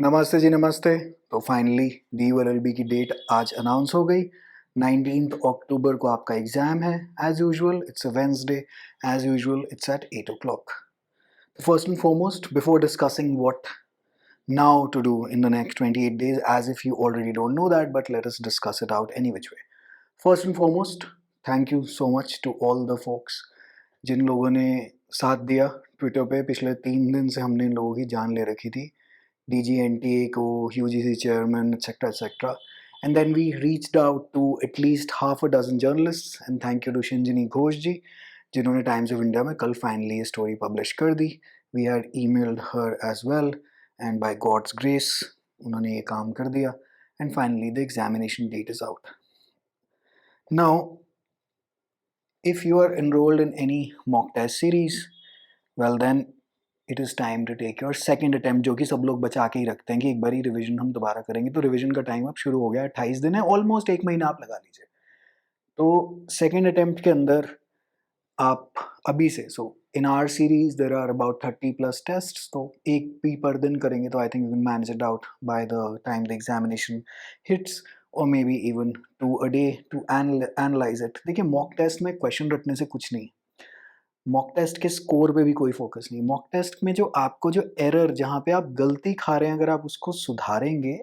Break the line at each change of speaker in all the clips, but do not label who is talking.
नमस्ते जी नमस्ते। तो फाइनली DULLB की डेट आज अनाउंस हो गई। 19th अक्टूबर को आपका एग्ज़ाम है। As usual it's a Wednesday, as usual it's at 8 o'clock. First and foremost, before discussing what now to do in the next 28 days, as if you already don't know that, but let us discuss it out any which way. First and foremost, thank you so much to all the folks जिन लोगों ने साथ दिया Twitter पे। पिछले 3 दिन से हमने इन लोगों की जान ले रखी थी, DGNTA को, UGC chairman, etc., etc. And then we reached out to at least half a dozen journalists, and thank you to Shinjini Ghosh ji, जिन्होंने टाइम्स ऑफ इंडिया में कल फाइनली ये स्टोरी पब्लिश कर दी. We had emailed her as well, and by God's grace उन्होंने ये काम कर दिया. And finally the examination date is out. Now if you are enrolled in any mock test series, well then it is time to take your second attempt, जो कि सब लोग बचा के ही रखते हैं कि एक बार ही रिविजन हम दोबारा करेंगे. तो रिविजन का टाइम अब शुरू हो गया. 28 दिन है, ऑलमोस्ट 1 महीना आप लगा लीजिए. तो सेकेंड अटैम्प्ट के अंदर आप अभी से, so in our series there are about 30+ test, तो एक भी पर दिन करेंगे तो I think you can manage it out by the time the examination hits, और maybe even 2 a day to analyse it. देखिए, मॉक टेस्ट में क्वेश्चन रटने से कुछ नहीं, मॉक टेस्ट के स्कोर पे भी कोई फोकस नहीं. मॉक टेस्ट में जो आपको जो एरर, जहाँ पे आप गलती खा रहे हैं, अगर आप उसको सुधारेंगे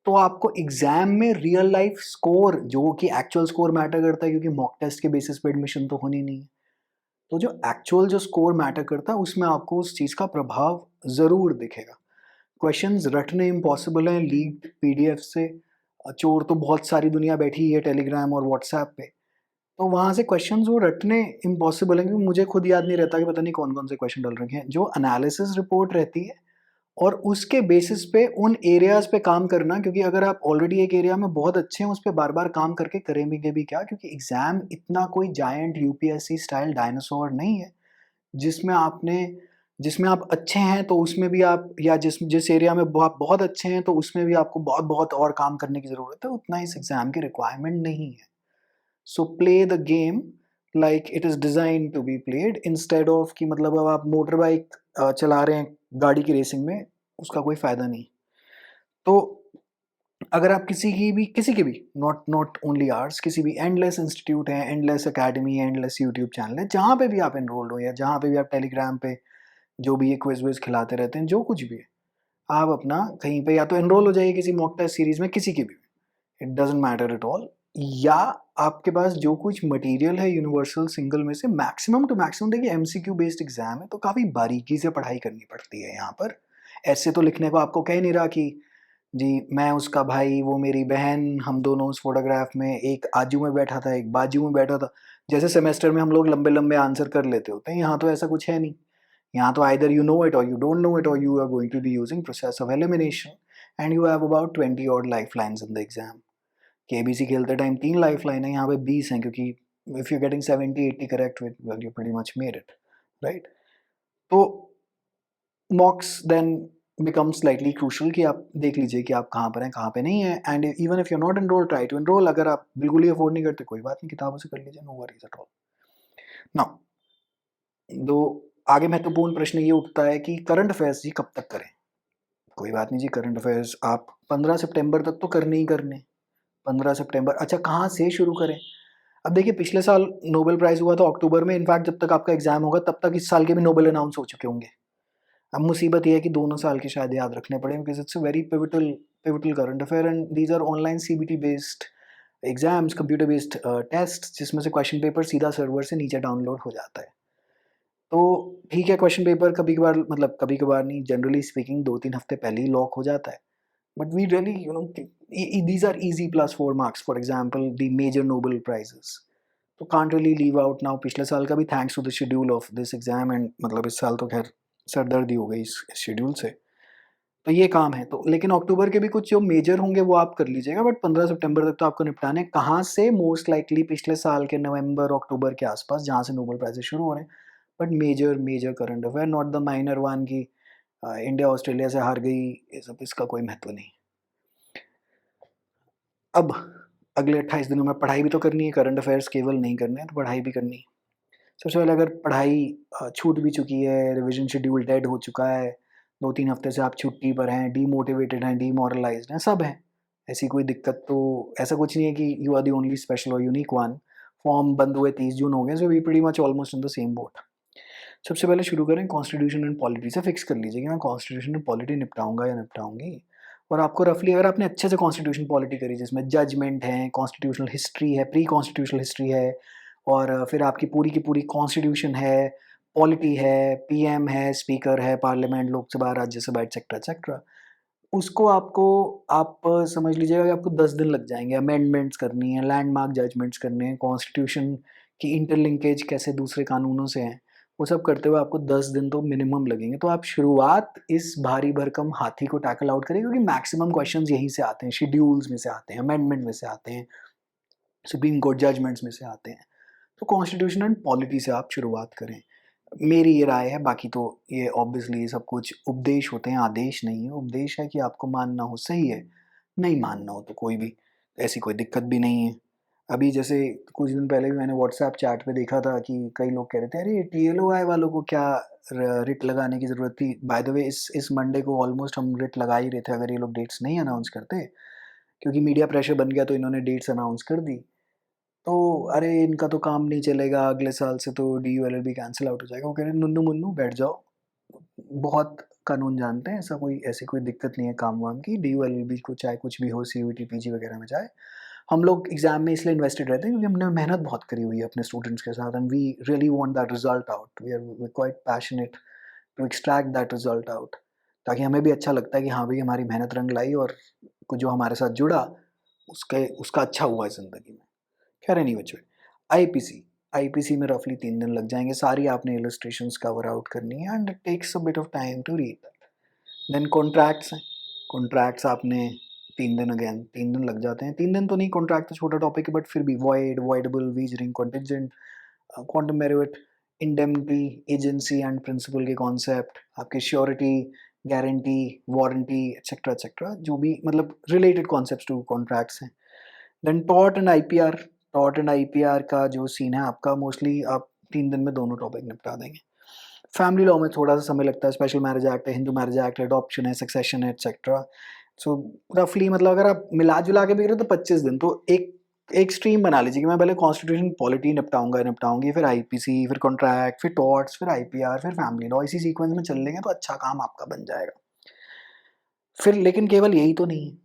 तो आपको एग्जाम में रियल लाइफ स्कोर, जो कि एक्चुअल स्कोर मैटर करता है, क्योंकि मॉक टेस्ट के बेसिस पे एडमिशन तो होनी नहीं है. तो जो एक्चुअल जो स्कोर मैटर करता है उसमें आपको उस चीज़ का प्रभाव ज़रूर दिखेगा. क्वेश्चंस रटने इम्पॉसिबल हैं लीक्ड PDF से. चोर तो बहुत सारी दुनिया बैठी है टेलीग्राम और व्हाट्सएप पे, तो वहाँ से क्वेश्चंस वो रटने इम्पॉसिबल हैं, क्योंकि मुझे खुद याद नहीं रहता कि पता नहीं कौन-कौन से क्वेश्चन डल रखे हैं. जो एनालिसिस रिपोर्ट रहती है और उसके बेसिस पे उन एरियाज़ पे काम करना, क्योंकि अगर आप ऑलरेडी एक एरिया में बहुत अच्छे हैं, उस पे बार-बार काम करके करेंगे भी क्या, क्योंकि एग्ज़ाम इतना कोई जायंट UPSC स्टाइल डायनासोर नहीं है, जिसमें जिसमें आप अच्छे हैं तो उसमें भी आप, या जिस एरिया में आप बहुत अच्छे हैं तो उसमें भी आपको बहुत-बहुत और काम करने की ज़रूरत है. उतना इस एग्ज़ाम की रिक्वायरमेंट नहीं है. So play the game like it is design to be played, instead of कि मतलब अब आप मोटर बाइक चला रहे हैं गाड़ी की रेसिंग में, उसका कोई फ़ायदा नहीं. तो अगर आप किसी के भी, नॉट नॉट ओनली आर्स, किसी भी एंडलेस इंस्टीट्यूट है, एंडलेस अकेडमी है, एंडलेस यूट्यूब चैनल है, जहाँ पे भी आप एनरोल्ड हो या जहाँ पे भी आप टेलीग्राम पे जो भी ये क्विज विज खिलाते रहते हैं, जो कुछ भी है, आप अपना कहीं पे या तो एनरोल हो जाइए किसी मॉक टेस्ट सीरीज में, किसी की भी, it doesn't matter at all. या आपके पास जो कुछ मटेरियल है यूनिवर्सल सिंगल में से मैक्सिमम टू मैक्सिमम, देखिए MCQ बेस्ड एग्जाम है तो काफ़ी बारीकी से पढ़ाई करनी पड़ती है यहाँ पर. ऐसे तो लिखने को आपको कह नहीं रहा कि जी मैं उसका भाई, वो मेरी बहन, हम दोनों उस फोटोग्राफ में, एक आजू में बैठा था एक बाजू में बैठा था, जैसे सेमेस्टर में हम लोग लंबे लंबे आंसर कर लेते होते हैं. यहाँ तो ऐसा कुछ है नहीं. यहाँ तो आइदर यू नो इट और यू डोंट नो इट, और you are going to be using process of elimination, and you have about 20 odd life lines in the exam. KBC खेलते टाइम 3 लाइफ लाइन है, यहाँ पे 20 हैं, क्योंकि if you getting 70-80 correct with, well you pretty much made it, right. तो mocks then become slightly crucial कि आप देख लीजिए कि आप कहाँ पर हैं, कहाँ पे नहीं है. And even if you not enrol, try to enrol. अगर आप बिल्कुल ही अफोर्ड नहीं करते, कोई बात नहीं, किताबों से कर लीजिए, no worries at all. Now दो आगे महत्वपूर्ण प्रश्न ये उठता है कि करंट अफेयर्स जी कब तक करें. कोई बात नहीं जी, करंट अफेयर्स आप 15 सितंबर तक तो करने ही करने. 15 सितंबर, अच्छा कहाँ से शुरू करें. अब देखिए, पिछले साल नोबेल प्राइज़ हुआ था अक्टूबर में. इनफैक्ट जब तक आपका एग्जाम होगा तब तक इस साल के भी नोबेल अनाउंस हो चुके होंगे. अब मुसीबत ये है कि दोनों साल के शायद याद रखने पड़े, because it's a very pivotal current affair, and these are online CBT based exams, computer based test, जिसमें से क्वेश्चन पेपर सीधा सर्वर से नीचे डाउनलोड हो जाता है. तो ठीक है, क्वेश्चन पेपर कभी कभार, मतलब कभी कभार नहीं, जनरली स्पीकिंग 2-3 हफ्ते पहले ही लॉक हो जाता है. But we really these are easy +4 marks, for example the major Nobel prizes. तो can't really leave out now. पिछले साल का भी thanks to the schedule of this exam, and मतलब इस साल तो खैर सरदर्दी हो गई इस शेड्यूल से. तो ये काम है, तो लेकिन अक्टूबर के भी कुछ जो मेजर होंगे वो आप कर लीजिएगा, बट 15 सितंबर तक तो आपको निपटाने. कहाँ से, मोस्ट लाइकली पिछले साल के नवंबर अक्टूबर के आसपास, जहाँ से नोबेल प्राइजेस शुरू हो रहे हैं. But major major current affair, not the minor one की इंडिया ऑस्ट्रेलिया से हार गई, ये सब इसका कोई महत्व नहीं. अब अगले 28 दिनों में पढ़ाई भी तो करनी है, करंट अफेयर्स केवल नहीं करने हैं, तो पढ़ाई भी करनी है. सबसे पहले, अगर पढ़ाई छूट भी चुकी है, रिवीजन शेड्यूल डेड हो चुका है, 2-3 हफ्ते से आप छुट्टी पर हैं, डीमोटिवेटेड हैं, डीमोरलाइज़्ड हैं, सब हैं। ऐसी कोई दिक्कत तो ऐसा कुछ नहीं है कि you are the only special और यूनिक वन। फॉर्म बंद हुए 30 जून हो गए, so we pretty much almost in the same boat. सबसे पहले शुरू करें कॉन्स्टिट्यूशन एंड पॉलिटी से। फिक्स कर लीजिए कि मैं कॉन्स्टिट्यूशन एंड पॉलिटी निपटाऊँगा या निपटाऊँगी। और आपको रफली अगर आपने अच्छे से कॉन्स्टिट्यूशन पॉलिटी करी जिसमें जजमेंट है, कॉन्स्टिट्यूशनल हिस्ट्री है, प्री कॉन्स्टिट्यूशनल हिस्ट्री है और फिर आपकी पूरी की पूरी कॉन्स्टिट्यूशन है, पॉलिटी है, पीएम है, स्पीकर है, parliament, Lok Sabha, Rajya Sabha etcetera etcetera. उसको आपको आप समझ लीजिएगा कि आपको 10 दिन लग जाएँगे। अमेंडमेंट्स करनी है, लैंडमार्क जजमेंट्स करने हैं, कॉन्स्टिट्यूशन की इंटरलिंकेज कैसे दूसरे कानूनों से है, वो सब करते हुए आपको 10 दिन तो मिनिमम लगेंगे। तो आप शुरुआत इस भारी भरकम हाथी को टैकल आउट करिए क्योंकि मैक्सिमम क्वेश्चंस यहीं से आते हैं, शेड्यूल्स में से आते हैं, अमेंडमेंट में से आते हैं, सुप्रीम कोर्ट जजमेंट्स में से आते हैं। तो कॉन्स्टिट्यूशन एंड पॉलिटी से आप शुरुआत करें। मेरी ये राय है, बाकी तो ये ऑब्वियसली सब कुछ उपदेश होते हैं, आदेश नहीं है। उपदेश है कि आपको मानना हो सही है, नहीं मानना हो तो कोई भी ऐसी कोई दिक्कत भी नहीं है। अभी जैसे कुछ दिन पहले भी मैंने व्हाट्सएप चैट पे देखा था कि कई लोग कह रहे थे, "अरे! टीएलओआई वालों को क्या रिट लगाने की ज़रूरत थी?" बाय द वे इस मंडे को ऑलमोस्ट हम रिट लगा ही रहे थे अगर ये लोग डेट्स नहीं अनाउंस करते, क्योंकि मीडिया प्रेशर बन गया तो इन्होंने डेट्स अनाउंस कर दी। तो अरे इनका तो काम नहीं चलेगा, अगले साल से तो डीयूएलएलबी कैंसल आउट हो जाएगा। वो कह रहे हैं नुन्नू-मुन्नू बैठ जाओ, बहुत कानून जानते हैं, ऐसी कोई दिक्कत नहीं है काम-वाम की। डीयूएलएलबी को चाहे कुछ भी हो, सीयूईटी, पीजी वगैरह में जाए। हम लोग एग्ज़ाम में इसलिए इन्वेस्टेड रहते हैं क्योंकि हमने मेहनत बहुत करी हुई है अपने स्टूडेंट्स के साथ and we really want that result out. We are quite passionate to extract that result out, ताकि हमें भी अच्छा लगता है कि हाँ भई हमारी मेहनत रंग लाई और जो हमारे साथ जुड़ा उसके उसका अच्छा हुआ है ज़िंदगी में। खैर एनीवेज आईपीसी आईपीसी में रफली 3 दिन लग जाएँगे, सारी आपने इलस्ट्रेशंस कवर आउट करनी है and it takes a bit of time to read that. Then contracts हैं, कॉन्ट्रैक्ट्स आपने 3 दिन अगेन 3 दिन लग जाते हैं। 3 दिन तो नहीं, कॉन्ट्रैक्ट तो छोटा टॉपिक है बट फिर भी void, voidable, wagering, contingent, quantum meruit, indemnity, agency and principal के कॉन्सेप्ट, आपके surety, guarantee, warranty etcetera etcetera, जो भी मतलब रिलेटेड कॉन्सेप्ट्स टू कॉन्ट्रैक्ट्स हैं। Then tort and IPR, tort and IPR का जो सीन है आपका, मोस्टली आप 3 दिन में दोनों टॉपिक निपटा देंगे। फैमिली लॉ में थोड़ा-सा समय लगता है, स्पेशल मैरिज एक्ट है, हिंदू मैरिज एक्ट है, अडॉप्शन है, सक्सेशन है एटसेट्रा। सो रफली मतलब अगर आप मिला-जुला के भी करें तो 25 दिन, तो एक एक स्ट्रीम बना लीजिए कि मैं पहले कॉन्स्टिट्यूशन पॉलिटी निपटाऊँगा, निपटाऊँगी, फिर आईपीसी, फिर कॉन्ट्रैक्ट, फिर टॉर्ट्स, फिर आईपीआर, फिर फैमिली लॉ, इसी सीक्वेंस में चल लेंगे तो अच्छा काम आपका बन जाएगा। फिर लेकिन केवल यही तो नहीं है।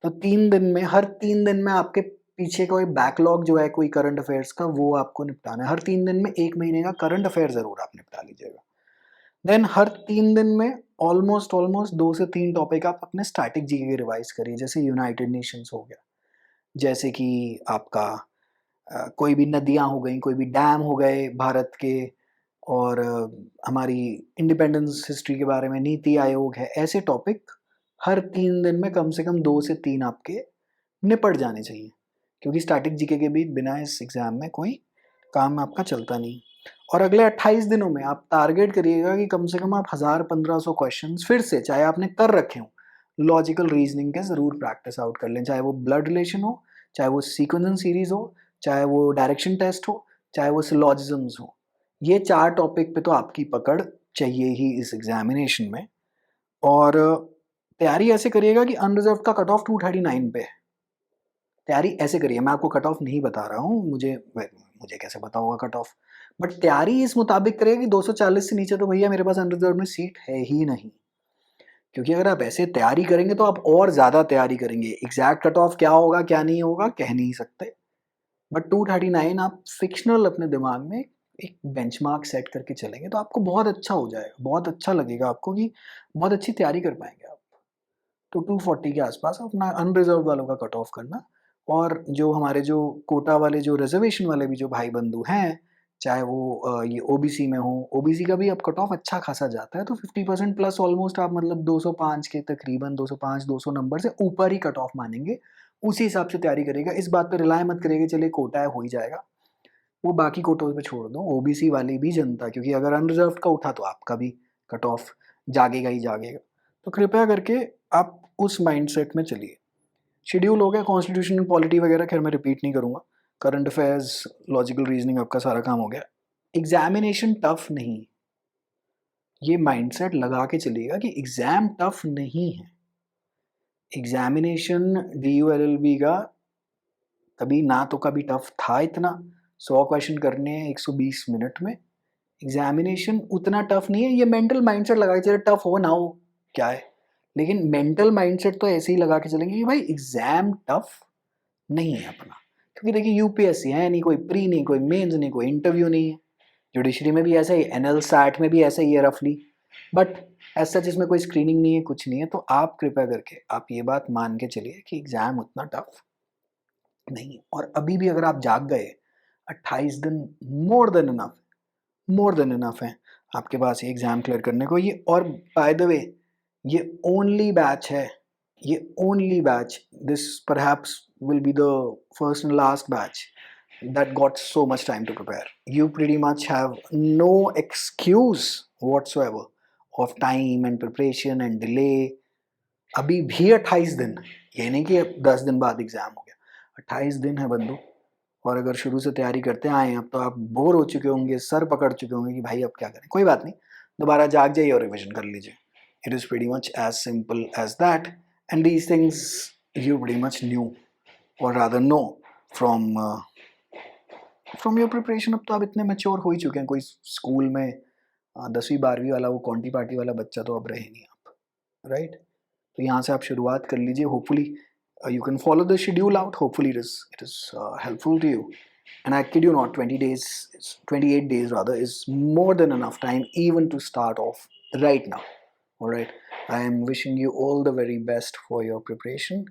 तो 3 दिन में, हर 3 दिन में आपके पीछे कोई बैकलॉग जो है कोई करंट अफेयर्स का, वो आपको निपटाना है। हर 3 दिन में 1 महीने का करंट अफेयर ज़रूर आप निपटा लीजिएगा। देन हर 3 दिन में ऑलमोस्ट 2 से 3 टॉपिक आप अपने स्टैटिक जीके के रिवाइज़ करिए, जैसे यूनाइटेड नेशंस हो गया, जैसे कि आपका कोई भी नदियाँ हो गईं, कोई भी डैम हो गए भारत के और हमारी इंडिपेंडेंस हिस्ट्री के बारे में, नीति आयोग है, ऐसे टॉपिक हर 3 दिन में कम से कम 2 से 3 आपके निपट जाने चाहिए, क्योंकि स्टैटिक जीके के भी बिना इस एग्ज़ाम में कोई काम आपका चलता नहीं। और अगले 28 दिनों में आप टारगेट करिएगा कि कम से कम आप 1000-1500 क्वेश्चंस फिर से, चाहे आपने कर रखे हों, लॉजिकल रीज़निंग के ज़रूर प्रैक्टिस आउट कर लें, चाहे वो ब्लड रिलेशन हो, चाहे वो सीक्वेंस एंड सीरीज़ हो, चाहे वो डायरेक्शन टेस्ट हो, चाहे वो सिलॉजिज़म्स हो। ये 4 टॉपिक पे तो आपकी पकड़ चाहिए ही इस एग्ज़ामिनेशन में। और तैयारी ऐसे करिएगा कि अनरिज़र्व्ड का कट ऑफ 239 पे है। तैयारी ऐसे करिए, मैं आपको कट ऑफ नहीं बता रहा हूँ, मुझे कैसे पता होगा कट ऑफ, बट तैयारी इस मुताबिक करिए कि 240 से नीचे तो भैया मेरे पास अनरिज़र्व्ड में सीट है ही नहीं। क्योंकि अगर आप ऐसे तैयारी करेंगे तो आप और ज़्यादा तैयारी करेंगे। एग्ज़ैक्ट कट ऑफ क्या होगा, क्या नहीं होगा, कह नहीं सकते। बट 239 आप फ़िक्शनल अपने दिमाग में एक बेंचमार्क सेट करके चलेंगे तो आपको बहुत अच्छा हो जाएगा, बहुत अच्छा लगेगा आपको कि बहुत अच्छी तैयारी कर पाएँगे आप। तो 240 के आसपास अपना अनरिज़र्व्ड वालों का कट ऑफ करना, और जो हमारे जो कोटा वाले, जो रिज़र्वेशन वाले भी जो भाई-बंधु हैं, चाहे वो ये ओबीसी में हों, ओबीसी का भी अब कट ऑफ अच्छा खासा जाता है, तो 50% प्लस ऑलमोस्ट आप मतलब 205 के तकरीबन 205-200 नंबर से ऊपर ही कट ऑफ मानेंगे। उसी हिसाब से तैयारी करिएगा। इस बात पे रिलाय मत करिए कि चलिए कोटा है, हो ही जाएगा। वो बाकी कोटों पे छोड़ दो, ओबीसी वाली भी जनता, क्योंकि अगर अनरिज़र्व्ड का उठा तो आपका भी कट ऑफ जागेगा ही जागेगा। तो कृपया करके आप उस माइंडसेट में चलिए। शेड्यूल हो गया, कॉन्स्टिट्यूशन, पॉलिटी वगैरह खैर मैं रिपीट नहीं करूँगा। करंट अफेयर्स, लॉजिकल रीज़निंग, आपका सारा काम हो गया। एग्ज़ामिनेशन टफ नहीं, ये माइंडसेट लगा के चलिएगा कि एग्ज़ाम टफ नहीं है। एग्ज़ामिनेशन DU-LLB का कभी ना तो कभी टफ था इतना, 100 क्वेश्चन करने हैं 120 मिनट में। एग्ज़ामिनेशन उतना टफ नहीं है, ये मेंटल माइंडसेट लगा के चलिए, टफ हो ना हो क्या है, लेकिन मेंटल माइंडसेट तो ऐसे ही लगा के चलेंगे कि भाई एग्ज़ाम टफ नहीं है अपना। क्योंकि देखिए यूपीएससी है नहीं, कोई प्री नहीं, कोई मेंस नहीं, कोई इंटरव्यू नहीं है। जुडिशरी में भी ऐसा ही, एनएल सैट में भी ऐसा ही है रफली, बट एज सच इसमें कोई स्क्रीनिंग नहीं है, कुछ नहीं है। तो आप कृपया करके आप ये बात मान के चलिए कि एग्ज़ाम उतना टफ नहीं है। और अभी भी अगर आप जाग गए, 28 दिन more than enough, more than enough है आपके पास ये एग्ज़ाम क्लियर करने को। ये और बाय द वे ये ओनली बैच है, ये only batch, this perhaps will be the first and last batch that got so much time to prepare. You pretty much have no excuse whatsoever of time and preparation and delay. अभी भी 28 दिन, ये नहीं कि 10 दिन बाद exam हो गया, 28 दिन है बंधु। और अगर शुरू से तैयारी करते आए अब तो आप बोर हो चुके होंगे, सर पकड़ चुके होंगे कि भाई अब क्या करें। कोई बात नहीं, दोबारा जाग जाइए और रिविजन कर लीजिए। It is pretty much as simple as that, and these things you pretty much knew or rather know from from your preparation. अब तो आप इतने मैच्योर हो ही चुके हैं, कोई स्कूल में 10वीं 12वीं वाला वो कॉन्टी पार्टी वाला बच्चा तो अब रहे नहीं आप, राइट। तो यहाँ से आप शुरुआत कर लीजिए। Hopefully you can follow the schedule out, hopefully it is helpful to you, and I kid you not, 20 days, 28 days rather, is more than enough time even to start off right now. All right, I am wishing you all the very best for your preparation.